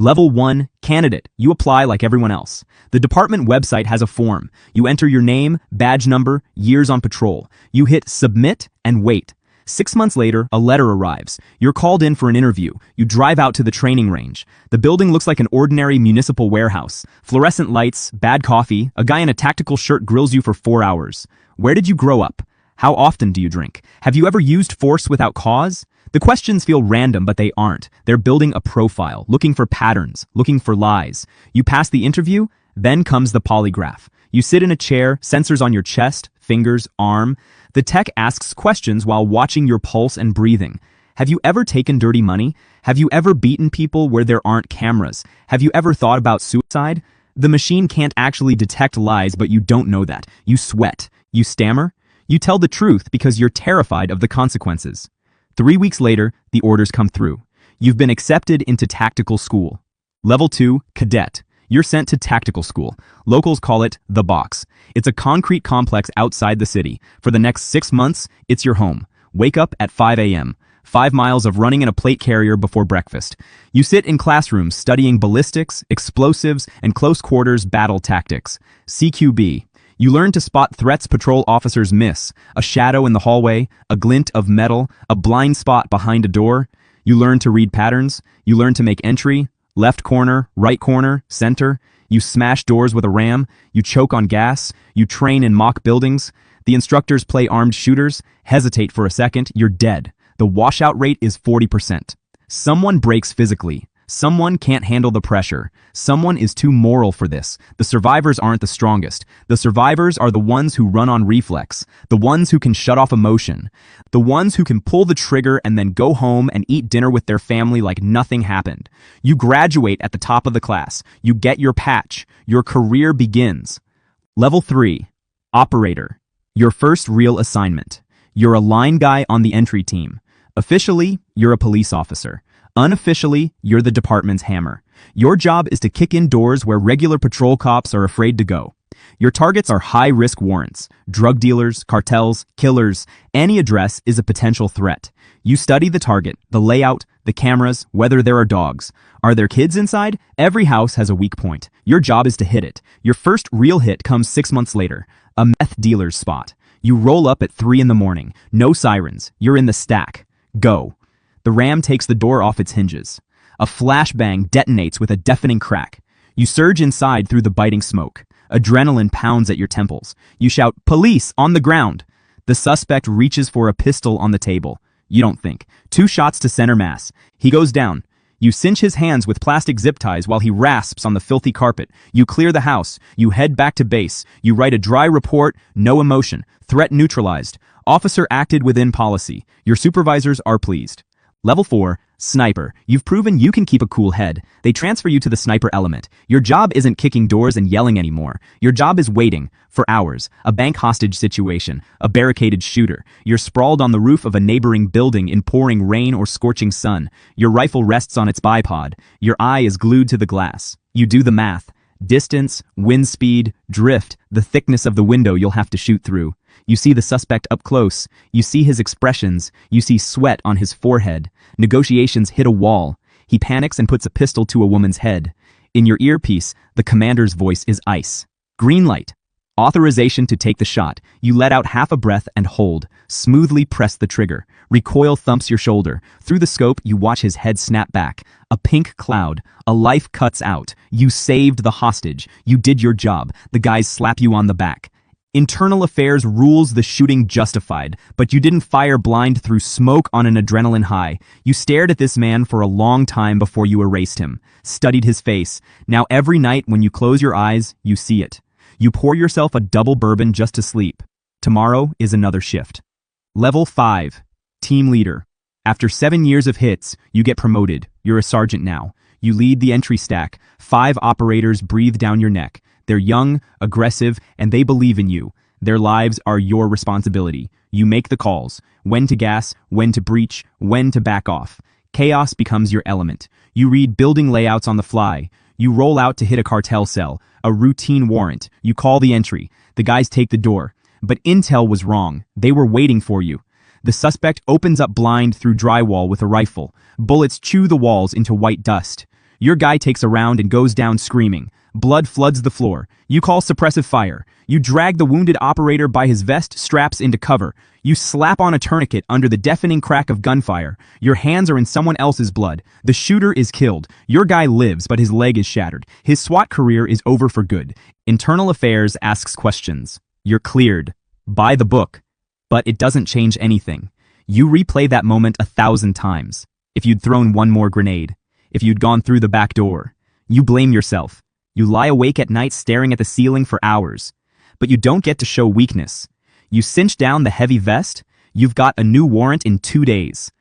Level 1, candidate. You apply like everyone else. The department website has a form. You enter your name, badge number, years on patrol. You hit submit and wait. 6 months later, a letter arrives. You're called in for an interview. You drive out to the training range. The building looks like an ordinary municipal warehouse. Fluorescent lights, bad coffee, a guy in a tactical shirt grills you for 4 hours. Where did you grow up? How often do you drink? Have you ever used force without cause? The questions feel random, but they aren't. They're building a profile, looking for patterns, looking for lies. You pass the interview, then comes the polygraph. You sit in a chair, sensors on your chest, fingers, arm. The tech asks questions while watching your pulse and breathing. Have you ever taken dirty money? Have you ever beaten people where there aren't cameras? Have you ever thought about suicide? The machine can't actually detect lies, but you don't know that. You sweat. You stammer. You tell the truth because you're terrified of the consequences. 3 weeks later, the orders come through. You've been accepted into tactical school. Level 2, cadet. You're sent to tactical school. Locals call it the box. It's a concrete complex outside the city. For the next 6 months, it's your home. Wake up at 5 a.m. 5 miles of running in a plate carrier before breakfast. You sit in classrooms studying ballistics, explosives, and close quarters battle tactics. CQB. You learn to spot threats patrol officers miss, a shadow in the hallway, a glint of metal, a blind spot behind a door. You learn to read patterns. You learn to make entry, left corner, right corner, center. You smash doors with a ram. You choke on gas. You train in mock buildings. The instructors play armed shooters. Hesitate for a second, you're dead. The washout rate is 40%. Someone breaks physically. Someone can't handle the pressure. Someone is too moral for this. The survivors aren't the strongest. The survivors are the ones who run on reflex. The ones who can shut off emotion. The ones who can pull the trigger and then go home and eat dinner with their family like nothing happened. You graduate at the top of the class. You get your patch. Your career begins. Level 3. Operator. Your first real assignment. You're a line guy on the entry team. Officially, you're a police officer. Unofficially, you're the department's hammer. Your job is to kick in doors where regular patrol cops are afraid to go. Your targets are high-risk warrants, drug dealers, cartels, killers. Any address is a potential threat. You study the target, the layout, the cameras, whether there are dogs. Are there kids inside? Every house has a weak point. Your job is to hit it. Your first real hit comes 6 months later, a meth dealer's spot. You roll up at 3 in the morning. No sirens. You're in the stack. Go. The ram takes the door off its hinges. A flashbang detonates with a deafening crack. You surge inside through the biting smoke. Adrenaline pounds at your temples. You shout, "Police, on the ground!" The suspect reaches for a pistol on the table. You don't think. 2 shots to center mass. He goes down. You cinch his hands with plastic zip ties while he rasps on the filthy carpet. You clear the house. You head back to base. You write a dry report, no emotion. Threat neutralized. Officer acted within policy. Your supervisors are pleased. Level 4, Sniper. You've proven you can keep a cool head. They transfer you to the sniper element. Your job isn't kicking doors and yelling anymore. Your job is waiting, for hours. A bank hostage situation, a barricaded shooter. You're sprawled on the roof of a neighboring building in pouring rain or scorching sun. Your rifle rests on its bipod. Your eye is glued to the glass. You do the math. Distance, wind speed, drift, the thickness of the window you'll have to shoot through. You see the suspect up close. You see his expressions. You see sweat on his forehead. Negotiations hit a wall. He panics and puts a pistol to a woman's head. In your earpiece, the commander's voice is ice. Green light. Authorization to take the shot. You let out half a breath and hold. Smoothly press the trigger. Recoil thumps your shoulder. Through the scope, you watch his head snap back. A pink cloud. A life cuts out. You saved the hostage. You did your job. The guys slap you on the back. Internal affairs rules the shooting justified, but you didn't fire blind through smoke on an adrenaline high. You stared at this man for a long time before you erased him. Studied his face. Now every night when you close your eyes, you see it. You pour yourself a double bourbon just to sleep. Tomorrow is another shift. Level 5. Team Leader. After 7 years of hits, you get promoted. You're a sergeant now. You lead the entry stack. 5 operators breathe down your neck. They're young, aggressive, and they believe in you. Their lives are your responsibility. You make the calls. When to gas, when to breach, when to back off. Chaos becomes your element. You read building layouts on the fly. You roll out to hit a cartel cell, a routine warrant. You call the entry. The guys take the door. But intel was wrong. They were waiting for you. The suspect opens up blind through drywall with a rifle. Bullets chew the walls into white dust. Your guy takes a round and goes down screaming. Blood floods the floor. You call suppressive fire. You drag the wounded operator by his vest straps into cover. You slap on a tourniquet under the deafening crack of gunfire. Your hands are in someone else's blood. The shooter is killed. Your guy lives, but his leg is shattered. His SWAT career is over for good. Internal Affairs asks questions. You're cleared. By the book. But it doesn't change anything. You replay that moment 1,000 times. If you'd thrown one more grenade. If you'd gone through the back door. You blame yourself. You lie awake at night staring at the ceiling for hours. But you don't get to show weakness. You cinch down the heavy vest. You've got a new warrant in 2 days.